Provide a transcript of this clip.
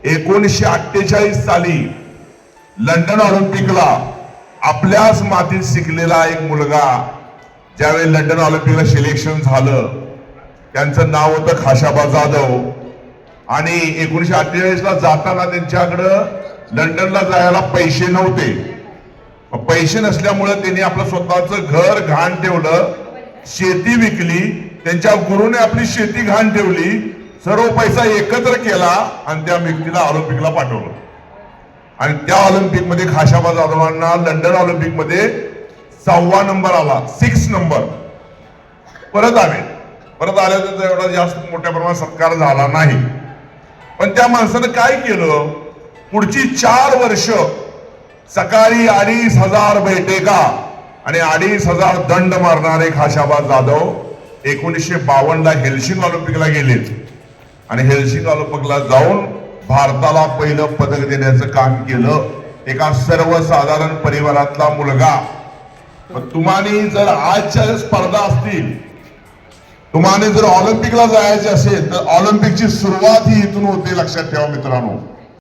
1948 साली लंडन ऑलिम्पिकला आपल्याच मातीत शिकलेला एक मुलगा ज्यावेळी लंडन ऑलिम्पिकला सिलेक्शन झालं, त्यांचं नाव होतं खाशाबा जाधव. आणि 1948 ला जाताना त्यांच्याकडं लंडनला जायला पैसे नव्हते. पैसे नसल्यामुळे त्यांनी आपलं स्वतःचं घर घाण ठेवलं, शेती विकली, त्यांच्या गुरुने आपली शेती घाण ठेवली, सर्व पैसा एकत्र केला आणि त्या व्यक्तीला ऑलिम्पिकला पाठवलं. आणि त्या ऑलिम्पिक मध्ये खाशाबा जाधवांना लंडन ऑलिम्पिक मध्ये 6वा नंबर आला, 6 नंबर. परत आले तर एवढा जास्त मोठ्या प्रमाणात सत्कार झाला नाही. पण त्या माणसानं काय केलं, पुढची 4 वर्ष सकाळी 2,500 बैठका आणि 2,500 दंड मारणारे खाशाबा जाधव 1952 ला हेल्सिंकी ऑलिम्पिकला गेले आणि हेल्सिंकी ऑलिम्पिकला जाऊन भारताला पहिलं पदक देण्याचं काम केलं. एका सर्वसाधारण परिवारातला मुलगा. तुम्हाने जर आजच्या स्पर्धा असतील, तुम्हाने जर ऑलिम्पिकला जायचे असेल तर ऑलिम्पिकची सुरुवात ही इथून होते, लक्षात ठेवा मित्रांनो.